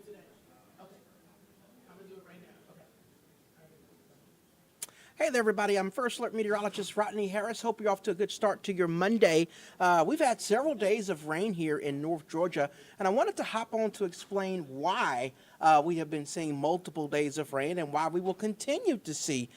today. Okay. I'm going to do it right now. Okay. Hey there, everybody. I'm First Alert Meteorologist Rodney Harris. Hope you're off to a good start to your Monday. We've had several days of rain here in North Georgia, and I wanted to hop on to explain why we have been seeing multiple days of rain and why we will continue to see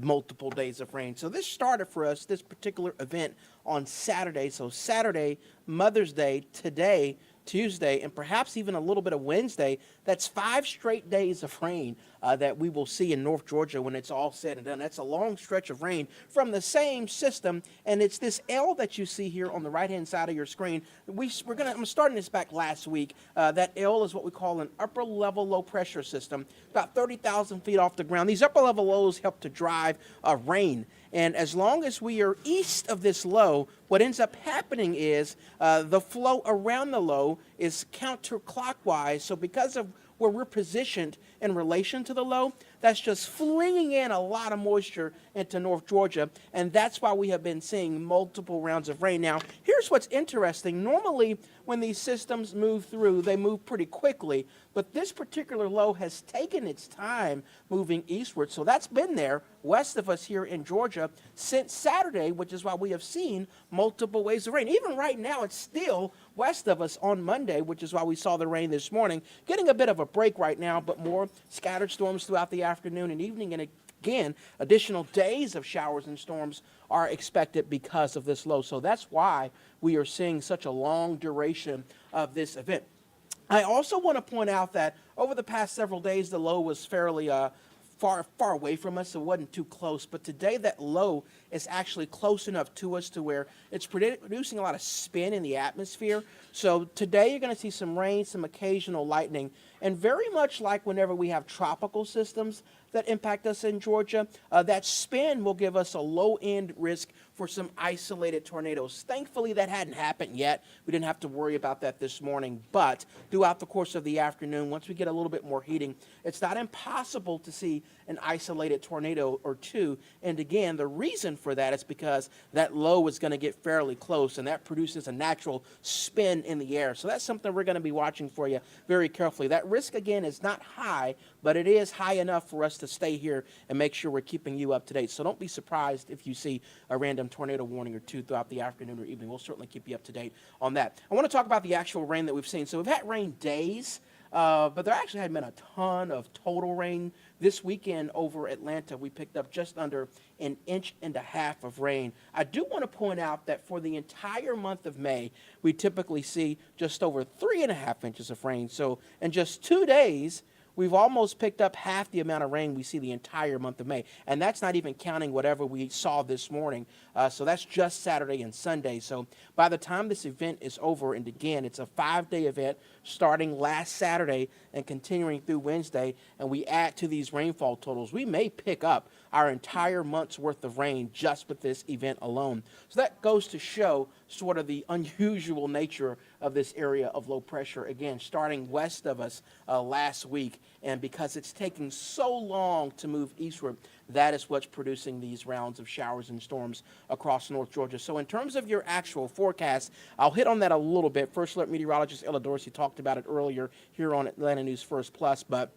multiple days of rain. So this started for us, this particular event, on Saturday. So Saturday, Mother's Day, today, Tuesday, and perhaps even a little bit of Wednesday. That's 5 straight days of rain that we will see in North Georgia when it's all said and done. That's a long stretch of rain from the same system, and it's this L that you see here on the right-hand side of your screen. I'm starting this back last week. That L is what we call an upper-level low-pressure system, about 30,000 feet off the ground. These upper-level lows help to drive rain. And as long as we are east of this low, what ends up happening is the flow around the low is counterclockwise. So because of where we're positioned in relation to the low, that's just flinging in a lot of moisture into North Georgia, and that's why we have been seeing multiple rounds of rain. Now, here's what's interesting. Normally, when these systems move through, they move pretty quickly, but this particular low has taken its time moving eastward, so that's been there west of us here in Georgia since Saturday, which is why we have seen multiple waves of rain. Even right now, it's still west of us on Monday, which is why we saw the rain this morning. Getting a bit of a break right now, but more scattered storms throughout the afternoon and evening, and again, additional days of showers and storms are expected because of this low. So that's why we are seeing such a long duration of this event. I also want to point out that over the past several days, the low was fairly far away from us. It wasn't too close, but today that low is actually close enough to us to where it's producing a lot of spin in the atmosphere. So today you're going to see some rain, some occasional lightning, and very much like whenever we have tropical systems that impact us in Georgia, that spin will give us a low-end risk for some isolated tornadoes. Thankfully, that hadn't happened yet. We didn't have to worry about that this morning, but throughout the course of the afternoon, once we get a little bit more heating, it's not impossible to see an isolated tornado or two. And again, the reason for that is because that low is going to get fairly close, and that produces a natural spin in the air. So that's something we're going to be watching for you very carefully. That risk, again, is not high, but it is high enough for us to stay here and make sure we're keeping you up to date. So don't be surprised if you see a random tornado warning or two throughout the afternoon or evening. We'll certainly keep you up to date on that. I want to talk about the actual rain that we've seen. So we've had rain days, but there actually hadn't been a ton of total rain. This weekend over Atlanta, we picked up just under 1.5 inches of rain. I do want to point out that for the entire month of May, we typically see just over 3.5 inches of rain. So in just 2 days, we've almost picked up half the amount of rain we see the entire month of May. And that's not even counting whatever we saw this morning. So that's just Saturday and Sunday. So by the time this event is over, and again, it's a 5-day event starting last Saturday and continuing through Wednesday, and we add to these rainfall totals, we may pick up our entire month's worth of rain just with this event alone. So that goes to show sort of the unusual nature of this area of low pressure, again, starting west of us last week. And because it's taking so long to move eastward, that is what's producing these rounds of showers and storms across North Georgia. So in terms of your actual forecast, I'll hit on that a little bit. First Alert Meteorologist Ella Dorsey talked about it earlier here on Atlanta News First Plus, but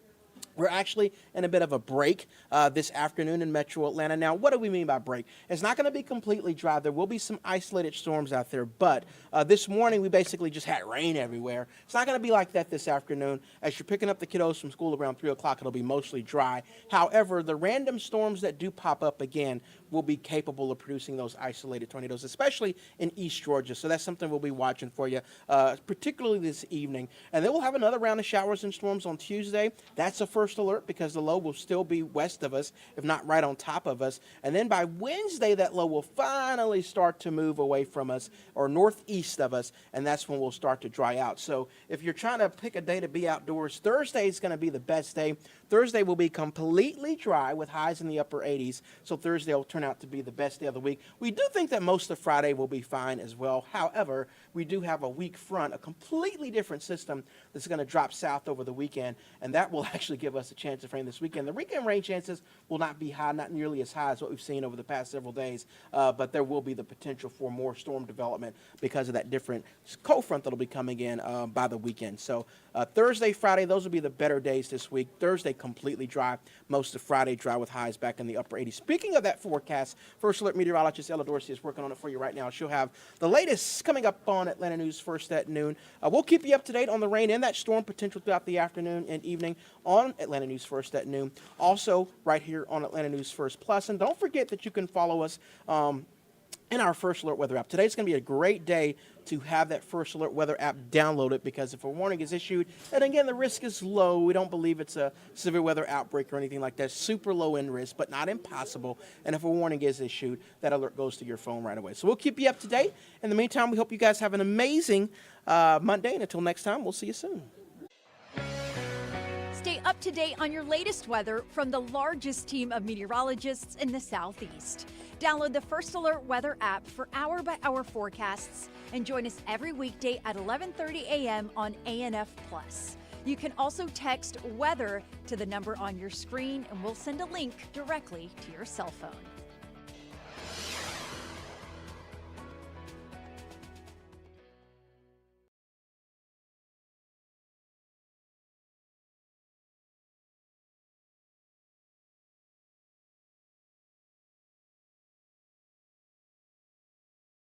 we're actually in a bit of a break this afternoon in Metro Atlanta. Now, what do we mean by break? It's not going to be completely dry. There will be some isolated storms out there, but this morning we basically just had rain everywhere. It's not going to be like that this afternoon. As you're picking up the kiddos from school around 3 o'clock, it'll be mostly dry. However, the random storms that do pop up again will be capable of producing those isolated tornadoes, especially in East Georgia. So that's something we'll be watching for you, particularly this evening. And then we'll have another round of showers and storms on Tuesday. That's a first alert because the low will still be west of us, if not right on top of us. And then by Wednesday, that low will finally start to move away from us or northeast of us, and that's when we'll start to dry out. So if you're trying to pick a day to be outdoors, Thursday is going to be the best day. Thursday will be completely dry with highs in the upper 80s, so Thursday will turn out to be the best day of the week. We do think that most of Friday will be fine as well. However, we do have a weak front, a completely different system that's going to drop south over the weekend, and that will actually give give us a chance of rain this weekend. The weekend rain chances will not be high, not nearly as high as what we've seen over the past several days, but there will be the potential for more storm development because of that different cold front that will be coming in by the weekend. So Thursday, Friday, those will be the better days this week. Thursday, completely dry. Most of Friday, dry with highs back in the upper 80s. Speaking of that forecast, First Alert meteorologist Ella Dorsey is working on it for you right now. She'll have the latest coming up on Atlanta News First at noon. We'll keep you up to date on the rain and that storm potential throughout the afternoon and evening on Atlanta News First at noon. Also, right here on Atlanta News First Plus. And don't forget that you can follow us in our First Alert Weather app. Today's going to be a great day to have that First Alert Weather app downloaded, because if a warning is issued, and again, the risk is low. We don't believe it's a severe weather outbreak or anything like that. Super low in risk, but not impossible. And if a warning is issued, that alert goes to your phone right away. So we'll keep you up to date. In the meantime, we hope you guys have an amazing Monday. And until next time, we'll see you soon. Stay up to date on your latest weather from the largest team of meteorologists in the Southeast. Download the First Alert Weather app for hour-by-hour forecasts and join us every weekday at 11:30 a.m. on ANF+. You can also text WEATHER to the number on your screen, and we'll send a link directly to your cell phone.